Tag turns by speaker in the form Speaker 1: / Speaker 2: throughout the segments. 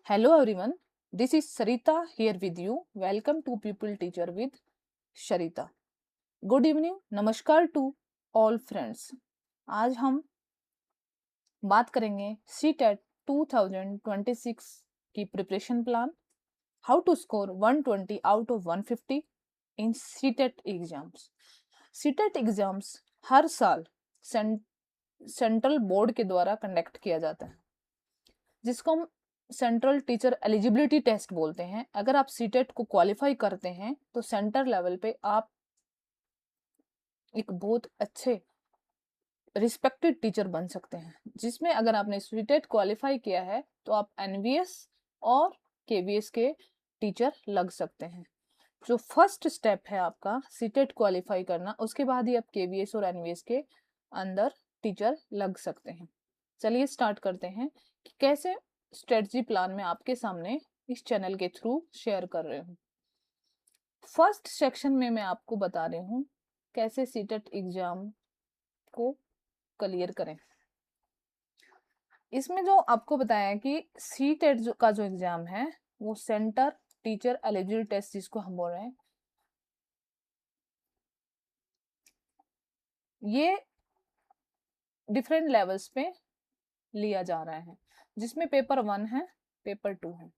Speaker 1: Hello everyone, this is Sarita here with you. Welcome to People Teacher with Sharita. Good evening, नमस्कार to all friends. आज हम बात करेंगे CTET 2026 की preparation plan, how to score 120 out of 150 in CTET exams. CTET exams हर साल central board के द्वारा कंडक्ट किया जाता है, जिसको हम सेंट्रल टीचर एलिजिबिलिटी टेस्ट बोलते हैं. अगर आप सीटेट को क्वालिफाई करते हैं तो सेंटर लेवल पे आप एक बहुत अच्छे रिस्पेक्टेड टीचर बन सकते हैं, जिसमें अगर आपने सीटेट क्वालिफाई किया है तो आप एनवीएस और केवीएस के टीचर लग सकते हैं. जो फर्स्ट स्टेप है आपका सीटेट क्वालिफाई करना, उसके बाद ही आप केवीएस और एनवीएस के अंदर टीचर लग सकते हैं. चलिए स्टार्ट करते हैं कि कैसे स्ट्रेटजी प्लान में आपके सामने इस चैनल के थ्रू शेयर कर रहे हूँ. फर्स्ट सेक्शन में मैं आपको बता रही हूँ कैसे सीटेट एग्जाम को क्लियर करें. इसमें जो आपको बताया कि सीटेट का जो एग्जाम है वो सेंटर टीचर एलिजिबिलिटी टेस्ट, जिसको हम बोल रहे हैं, ये डिफरेंट लेवल्स पे लिया जा रहा है, जिसमें पेपर 1 है, पेपर 2 है.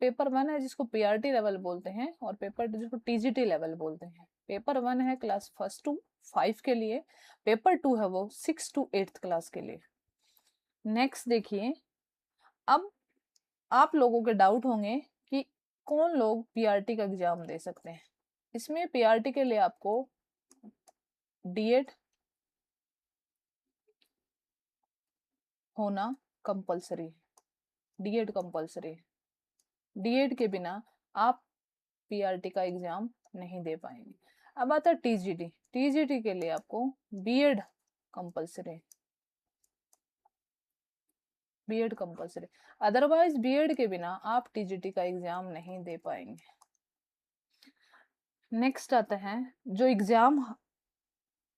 Speaker 1: पेपर 1 है जिसको पीआरटी लेवल बोलते हैं, और पेपर 2 जिसको टीजीटी लेवल बोलते हैं. पेपर 1 है क्लास 1 to 5 के लिए, पेपर 2 है वो 6 to 8th क्लास के लिए. नेक्स्ट देखिए, अब आप लोगों के डाउट होंगे कि कौन लोग पीआरटी का एग्जाम दे सकते हैं. इसमें पीआरटी के लिए आपको डीएड होना कंपलसरी है. डीएड कंपलसरी है. डीएड के बिना आप पीआरटी का एग्जाम नहीं दे पाएंगे. अब आता है टीजीटी. टीजीटी के लिए आपको BEd compulsory, BEd compulsory. Otherwise BEd के बिना आप टीजीटी का एग्जाम नहीं दे पाएंगे. नेक्स्ट आता है जो एग्जाम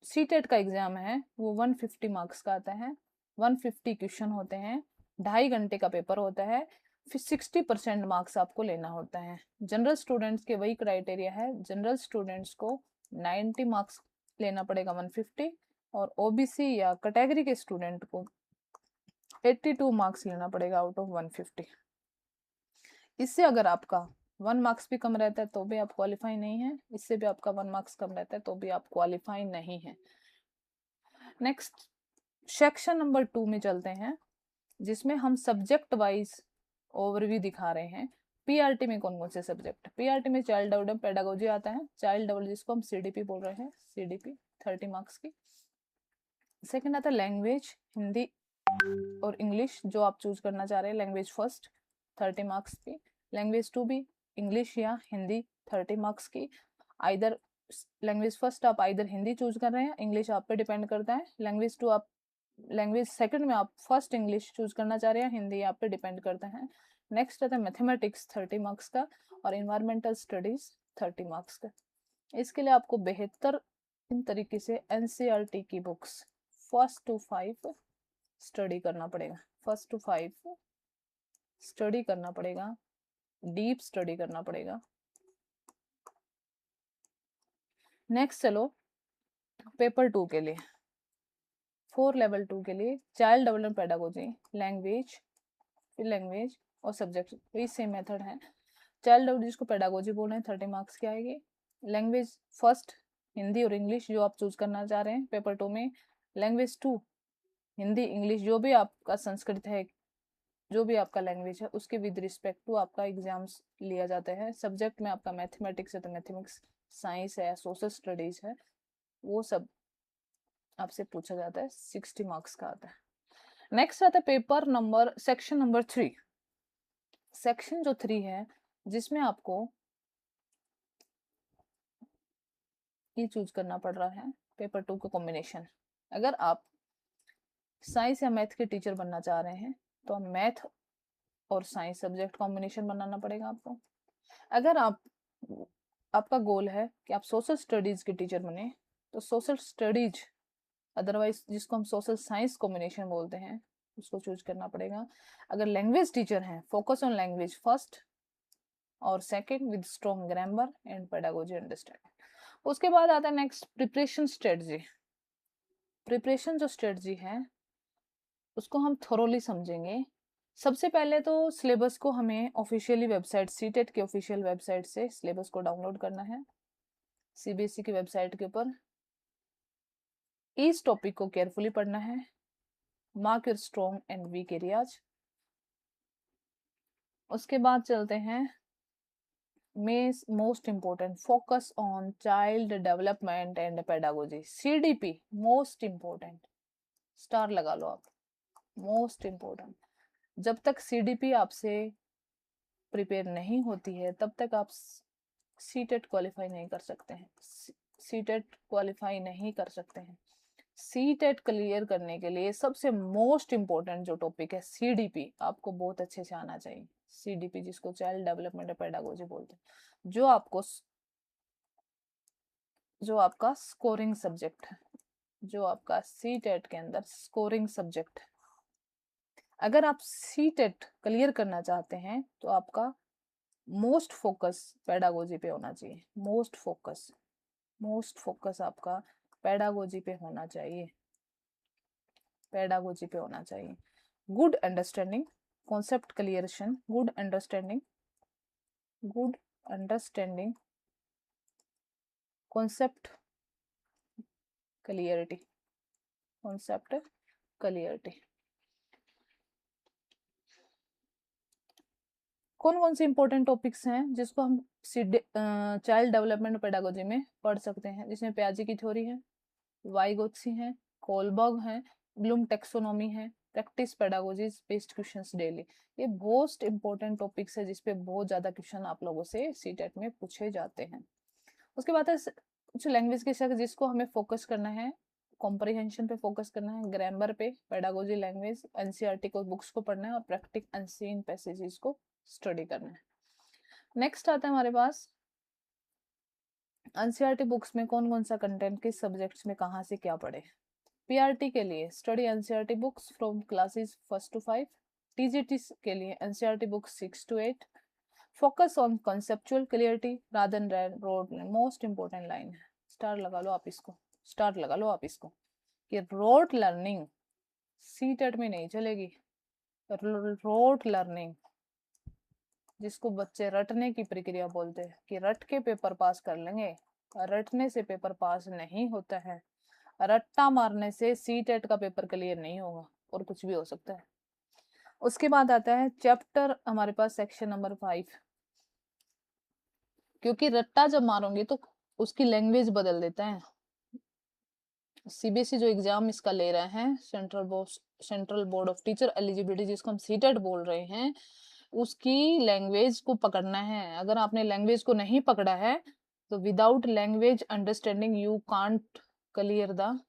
Speaker 1: सीटेट का एग्जाम है वो 150 मार्क्स का आता है. 150 क्वेश्चन होते हैं, 2.5 घंटे का पेपर होता है, फिर 60% मार्क्स आपको लेना होता है. जनरल स्टूडेंट्स के वही क्राइटेरिया है, जनरल स्टूडेंट्स को 90 मार्क्स लेना पड़ेगा 150, और ओबीसी या कैटेगरी के स्टूडेंट को 82 मार्क्स लेना पड़ेगा आउट ऑफ 150. इससे अगर आपका 1 मार्क्स भी कम रहता है तो भी आप क्वालिफाई नहीं है, इससे भी आपका 1 मार्क्स कम रहता है तो भी आप क्वालिफाई नहीं है. नेक्स्ट सेक्शन नंबर 2 में चलते हैं, जिसमें हम सब्जेक्ट वाइज ओवरव्यू दिखा रहे हैं. पीआरटी में कौन कौन से सब्जेक्ट. पीआरटी में चाइल्ड डेवलपमेंट पेडागोजी आता है. चाइल्ड डेवलपमेंट जिसको हम सीडीपी बोल रहे हैं, सीडीपी 30 मार्क्स की. सेकंड आता है लैंग्वेज, हिंदी और इंग्लिश, जो आप चूज करना चाह रहे हैं. लैंग्वेज फर्स्ट 30 मार्क्स की. लैंग्वेज 2 भी इंग्लिश या हिंदी 30 मार्क्स की. आइदर लैंग्वेज फर्स्ट आप आइदर हिंदी चूज कर रहे हैं, इंग्लिश आप पे डिपेंड करता है. लैंग्वेज 2 आप लैंग्वेज सेकंड में आप फर्स्ट इंग्लिश चूज करना चाह रहे हैं, हिंदी आप पे डिपेंड करता है. नेक्स्ट आता है मैथमेटिक्स 30 मार्क्स का, और इन्वायरमेंटल स्टडीज 30 मार्क्स का. इसके लिए आपको बेहतर इन तरीके से एनसीईआरटी की बुक्स 1st to 5 स्टडी करना पड़ेगा. 1st to 5 स्टडी करना पड़ेगा, डीप स्टडी करना पड़ेगा. नेक्स्ट चलो पेपर 2 के लिए, 4 लेवल 2 के लिए चाइल्ड डेवलपमेंट पेडागोजी, लैंग्वेज, फिर लैंग्वेज और सब्जेक्ट, वही सेम मेथड है. चाइल्ड डेवलपमेंट जिसको पेडागोजी बोल रहे हैं 30 मार्क्स की आएगी. लैंग्वेज फर्स्ट हिंदी और इंग्लिश जो आप चूज करना चाह रहे हैं पेपर 2 में. लैंग्वेज 2 हिंदी इंग्लिश, जो भी आपका संस्कृत है, जो भी आपका लैंग्वेज है, उसके विद रिस्पेक्ट टू आपका एग्जाम्स लिया जाता है. सब्जेक्ट में आपका मैथमेटिक्स है तो मैथमेटिक्स, साइंस है, सोशल स्टडीज है, वो सब आपसे पूछा जाता है. 60 मार्क्स का आता है. नेक्स्ट आता है paper number section number 3. Section जो 3 है, जिसमें आपको ये चूज करना पड़ रहा है पेपर 2 का कॉम्बिनेशन. अगर आप साइंस या मैथ के टीचर बनना चाह रहे हैं तो मैथ और साइंस सब्जेक्ट कॉम्बिनेशन बनाना पड़ेगा आपको. अगर आपका गोल है कि आप सोशल स्टडीज के टीचर बने तो सोशल स्टडीज, अदरवाइज जिसको हम सोशल साइंस कॉम्बिनेशन बोलते हैं, उसको चूज करना पड़ेगा। अगर लैंग्वेज टीचर हैं, फोकस ऑन लैंग्वेज फर्स्ट और second with strong grammar and pedagogy understanding. उसके बाद आता है नेक्स्ट प्रिपरेशन स्ट्रेटजी। प्रिपरेशन जो स्ट्रेटजी है उसको हम थोरोली समझेंगे। सबसे पहले तो सिलेबस को हमें ऑफिशियली वेबसाइट, सीटेट की ऑफिशियल वेबसाइट से सिलेबस को डाउनलोड करना है, सीबीएसई की वेबसाइट के ऊपर। इस टॉपिक को केयरफुली पढ़ना है, mark your strong and weak areas. उसके बाद चलते हैं most important, focus on child development and pedagogy, CDP most important, star लगा लो आप, मोस्ट इम्पोर्टेंट। जब तक सीडीपी आपसे प्रिपेयर नहीं होती है तब तक आप सीटेट क्वालिफाई नहीं कर सकते हैं, सीटेट क्वालिफाई नहीं कर सकते हैं। सीटेट क्लियर करने के लिए सबसे मोस्ट इम्पोर्टेंट जो टॉपिक है सीडीपी, आपको बहुत अच्छे से आना चाहिए। सीडीपी जिसको चाइल्ड डेवलपमेंट पेडागोजी बोलते हैं, जो आपका स्कोरिंग सब्जेक्ट है, जो आपका सीटेट के अंदर स्कोरिंग सब्जेक्ट है। अगर आप सीटेट क्लियर करना चाहते हैं तो आपका मोस्ट फोकस पेडागोजी पे होना चाहिए, मोस्ट फोकस आपका पेडागोजी पे होना चाहिए, पेडागोजी पे होना चाहिए। Good understanding, concept clearation, good understanding concept clarity, concept clarity. कौन कौन से इंपॉर्टेंट टॉपिक्स हैं जिसको हम चाइल्ड डेवलपमेंट पेडागोजी में पढ़ सकते हैं, जिसमें प्याजी की थ्योरी है, वाइगोत्सी है, कोलबर्ग है, ब्लूम टेक्सोनॉमी है, practice pedagogy based questions daily. ये मोस्ट इंपॉर्टेंट टॉपिक्स है जिसपे बहुत ज्यादा क्वेश्चन आप लोगों से सीटेट में पूछे जाते हैं। उसके बाद है कुछ लैंग्वेज के साथ जिसको हमें फोकस करना है, कॉम्प्रिहेंशन पे फोकस करना है, ग्रामर पे, पेडागोजी, लैंग्वेज, एनसीईआरटी को बुक्स को पढ़ना है और प्रैक्टिक अनसीन पैसेजेस को स्टडी करना है। नेक्स्ट आता है हमारे पास एनसीईआरटी बुक्स में कौन कौन सा कंटेंट किस सब्जेक्ट्स में कहाँ से क्या पढ़े। पीआरटी के लिए study NCERT books from classes 1 to 5, TGT के लिए NCERT books 6 to 8, focus on conceptual clarity rather than road, most important line है, स्टार लगा लो आप इसको, स्टार लगा लो आप इसको, कि रोड लर्निंग सीटेट में नहीं चलेगी। रोड लर्निंग जिसको बच्चे रटने की प्रक्रिया बोलते हैं, कि रट के पेपर पास कर लेंगे, रटने से पेपर पास नहीं होता है, रट्टा मारने से सीटेट का पेपर क्लियर नहीं होगा और कुछ भी हो सकता है। उसके बाद आता है चैप्टर हमारे पास सेक्शन नंबर 5, क्योंकि रट्टा जब मारोगे तो उसकी लैंग्वेज बदल देता है। सीबीएसई जो एग्जाम इसका ले रहा है, central board of teacher eligibility, जिसको हम सीटेट बोल रहे हैं, उसकी लैंग्वेज को पकड़ना है। अगर आपने लैंग्वेज को नहीं पकड़ा है तो without language understanding you can't clear the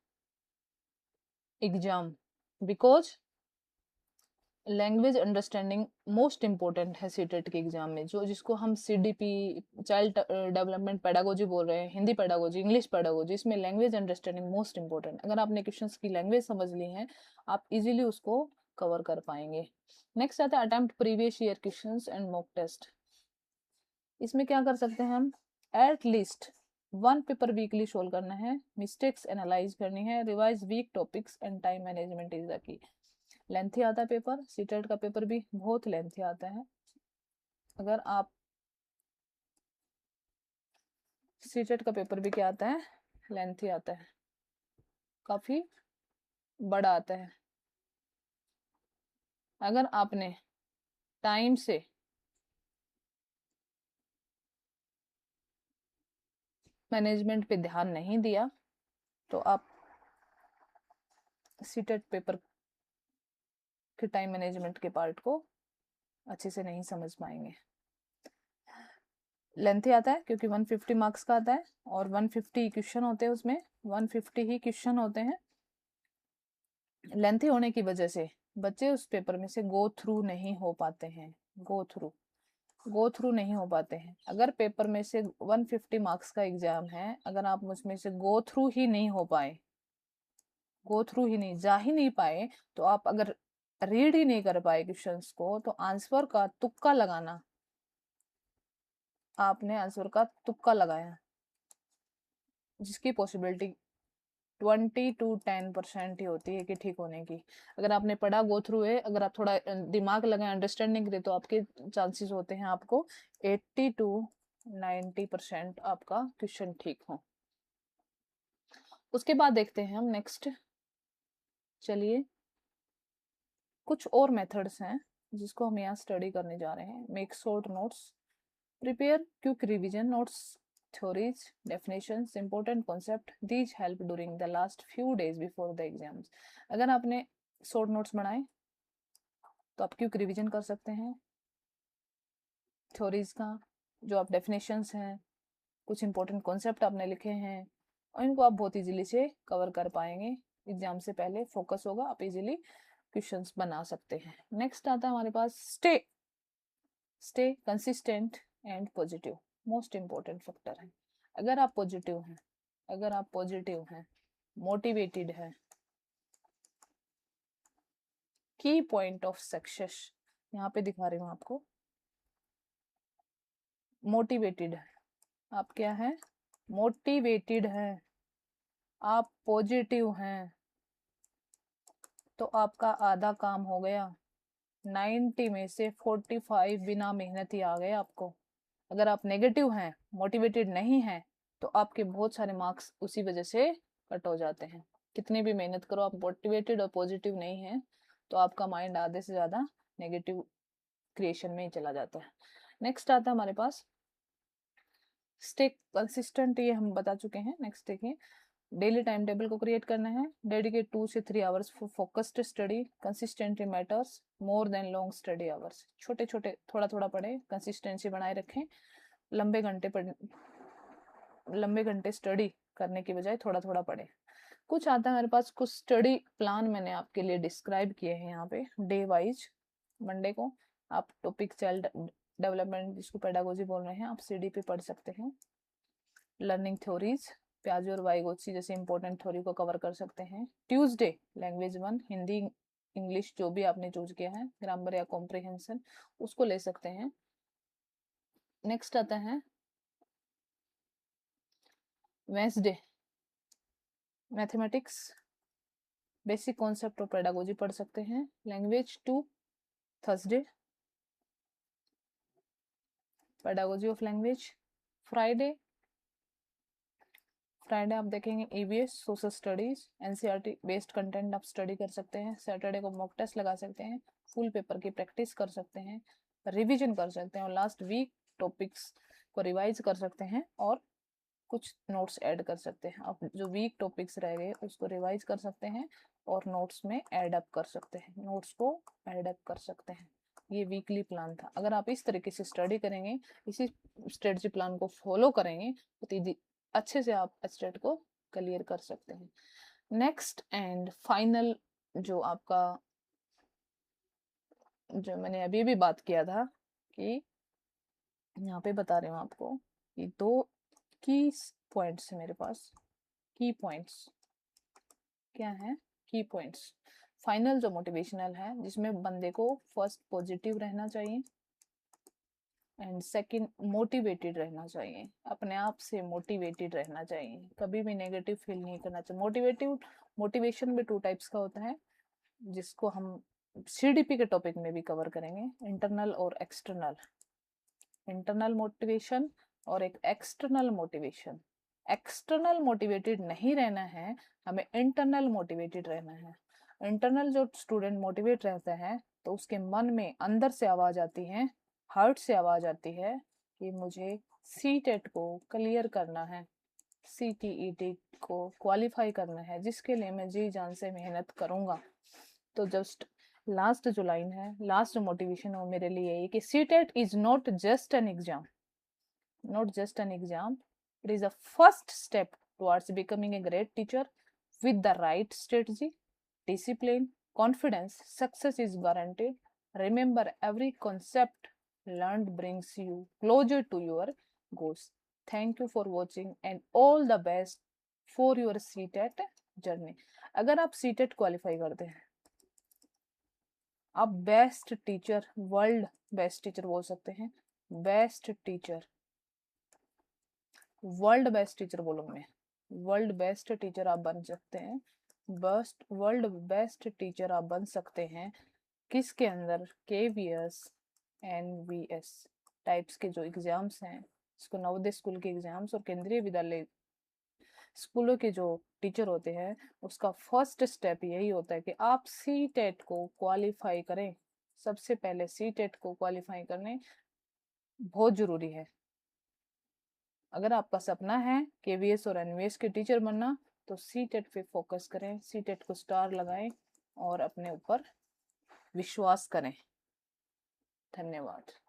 Speaker 1: exam, because language understanding most important है सीटेट के एग्जाम में, जो जिसको हम सीडीपी चाइल्ड डेवलपमेंट पेडागोजी बोल रहे हैं, हिंदी पेडागोजी, इंग्लिश पेडागोजी, इसमें लैंग्वेज अंडरस्टैंडिंग मोस्ट इंपोर्टेंट। अगर आपने क्वेश्चंस की लैंग्वेज समझ ली है आप इजीली उसको कवर कर पाएंगे। नेक्स्ट आता है attempt previous year questions and mock test. इसमें क्या कर सकते हैं हम, at least 1 paper weekly solve करना है, मिस्टेक्स एनालाइज करनी है, revise weak topics and time management is the key. Lengthy आता है पेपर, सीटेट का पेपर भी बहुत लेंथी आता है। अगर आप सीटेट का पेपर भी क्या आता है, लेंथी आता है, काफी बड़ा आता है। अगर आपने टाइम से मैनेजमेंट पे ध्यान नहीं दिया तो आप सीटेट पेपर के टाइम मैनेजमेंट के पार्ट को अच्छे से नहीं समझ पाएंगे। लेंथी आता है क्योंकि 150 मार्क्स का आता है और 150 क्वेश्चन होते हैं, उसमें 150 ही क्वेश्चन होते हैं। लेंथी होने की वजह से बच्चे उस पेपर में से गो थ्रू नहीं हो पाते हैं, गो थ्रू नहीं हो पाते हैं। अगर पेपर में से 150 मार्क्स का एग्जाम है, अगर आप उसमें से गो थ्रू ही नहीं हो पाए, गो थ्रू ही नहीं, जा ही नहीं पाए, तो आप अगर रीड ही नहीं कर पाए क्वेश्चंस को, तो आंसर का तुक्का लगाना, आपने आंसर का तुक्का लगाया, जिसकी पॉसिबिलिटी 20 to 10% ही होती है कि ठीक होने की। अगर आपने पढ़ा, गो थ्रू है, अगर आप थोड़ा दिमाग लगाए अंडरस्टैंडिंग करे, तो आपके चांसेस होते हैं आपको 80 to 90% आपका क्वेश्चन ठीक हो। उसके बाद देखते हैं हम नेक्स्ट। चलिए, कुछ और मेथड्स हैं जिसको हम यहाँ स्टडी करने जा रहे हैं। Make short notes, prepare quick revision notes, theories, definitions, important concept, these help during the last few days before the exams। अगर आपने शॉर्ट नोट्स बनाए तो आप क्विक रिवीजन कर सकते हैं। थ्योरीज का जो आप डेफिनेशंस हैं, कुछ इंपॉर्टेंट कॉन्सेप्ट आपने लिखे हैं, और इनको आप बहुत इजीली से कवर कर पाएंगे। एग्जाम से पहले फोकस होगा, आप इजीली क्वेश्चंस बना सकते हैं। नेक्स्ट आता है हमारे पास stay consistent and positive, most important factor है। अगर आप पॉजिटिव हैं, अगर आप पॉजिटिव हैं, मोटिवेटेड है, की पॉइंट ऑफ सक्सेस यहाँ पे दिखा रही हूँ आपको, मोटिवेटेड है, आप क्या है, मोटिवेटेड है, आप पॉजिटिव हैं, तो आपका आधा काम हो गया। 90 में से 45 बिना मेहनत ही आ गए आपको। अगर आप नेगेटिव हैं, मोटिवेटेड नहीं हैं, तो आपके बहुत सारे मार्क्स उसी वजह से कट हो जाते हैं। कितनी भी मेहनत करो, आप मोटिवेटेड और पॉजिटिव नहीं है, तो आपका माइंड आधे से ज्यादा नेगेटिव क्रिएशन में ही चला जाता है। नेक्स्ट आता है हमारे पास स्टे कंसिस्टेंट, ये हम बता चुके हैं। नेक्स्ट देखिए, डेली टाइम टेबल को क्रिएट करना है। डेडिकेट 2 से 3 hours for focused study, consistently matters more than long study hours. छोटे छोटे थोड़ा थोड़ा पढ़े, कंसिस्टेंसी बनाए रखें। लंबे घंटे पढ़ लंबे घंटे स्टडी करने की बजाय थोड़ा थोड़ा पढ़े। कुछ आता है मेरे पास, कुछ स्टडी प्लान मैंने आपके लिए डिस्क्राइब किए हैं यहाँ पे डे वाइज। मंडे को आप टॉपिक चाइल्ड डेवलपमेंट, जिसको पेडागोजी बोल रहे हैं, आप सीडी पे पढ़ सकते हैं। लर्निंग थ्योरीज, प्याजे और वाइगोत्सी जैसे इंपॉर्टेंट थ्योरी को कवर कर सकते हैं। ट्यूसडे लैंग्वेज 1, हिंदी इंग्लिश जो भी आपने चूज किया है, ग्रामर या कॉम्प्रिहेंशन, उसको ले सकते हैं। नेक्स्ट आता है Wednesday, mathematics, basic concept of pedagogy पढ़ सकते हैं। Language 2 Thursday, pedagogy of language. Friday आप देखेंगे EVS, social studies, NCERT based content आप स्टडी कर सकते हैं। सैटरडे को मॉक टेस्ट लगा सकते हैं, फुल पेपर की प्रैक्टिस कर सकते हैं, रिवीजन कर सकते हैं, और लास्ट वीक टॉपिक्स को रिवाइज कर सकते हैं और कुछ नोट्स ऐड कर सकते हैं। अब जो वीक टॉपिक्स रह गए उसको रिवाइज कर सकते हैं और नोट्स में ऐड अप कर सकते हैं, नोट्स को ऐड अप कर सकते हैं। ये वीकली प्लान था। अगर आप इस तरीके से स्टडी करेंगे, इसी स्ट्रेटजी प्लान को फॉलो करेंगे, तो अच्छे से आप स्टेट को क्लियर कर सकते हैं। नेक्स्ट एंड फाइनल जो आपका, जो मैंने अभी भी बात किया था कि यहाँ पे बता रही हूँ आपको कि 2 की पॉइंट्स है मेरे पास। की पॉइंट्स क्या है? की पॉइंट्स फाइनल जो मोटिवेशनल है, जिसमें बंदे को फर्स्ट पॉजिटिव रहना चाहिए एंड सेकंड मोटिवेटेड रहना चाहिए, अपने आप से मोटिवेटेड रहना चाहिए, कभी भी नेगेटिव फील नहीं करना चाहिए। मोटिवेशन भी 2 टाइप्स का होता है, जिसको हम सीडीपी के टॉपिक में भी कवर करेंगे, इंटरनल और एक्सटर्नल। इंटरनल मोटिवेशन और एक एक्सटर्नल मोटिवेशन। एक्सटर्नल मोटिवेटेड नहीं रहना है, हमें इंटरनल मोटिवेटेड रहना है। इंटरनल जो स्टूडेंट मोटिवेट रहता है, तो उसके मन में अंदर से आवाज आती है, हार्ट से आवाज आती है कि मुझे सीटेट को क्लियर करना है, सीटीईटी को क्वालिफाई करना है, जिसके लिए मैं जी जान से मेहनत करूंगा। तो जस्ट लास्ट जो लाइन है, लास्ट मोटिवेशन है वो मेरे लिए यही कि CTET is not just an exam, not just an exam. It is a first step towards becoming a great teacher. With the right strategy, discipline, confidence, success is guaranteed. Remember, every concept learned brings you closer to your goals. Thank you for watching and all the best for your CTET journey. अगर आप CTET qualify करते हैं आप best teacher, world best teacher बोल सकते हैं। Best teacher, world best teacher बोलूँ मैं, वर्ल्ड बेस्ट टीचर आप बन सकते हैं। बेस्ट, वर्ल्ड बेस्ट टीचर आप बन सकते हैं किसके अंदर? KVS, NVS टाइप्स के जो एग्जाम्स हैं, इसको नवोदय स्कूल के एग्जाम्स और केंद्रीय विद्यालय स्कूलों के जो टीचर होते हैं, उसका फर्स्ट स्टेप यही होता है कि आप CTET को क्वालिफाई करें। सबसे पहले CTET को क्वालिफाई करने बहुत जरूरी है। अगर आपका सपना है KVS और NVS के टीचर बनना, तो CTET पे फोकस करें, CTET को स्टार लगाएं और अपने ऊपर विश्वास करें। धन्यवाद।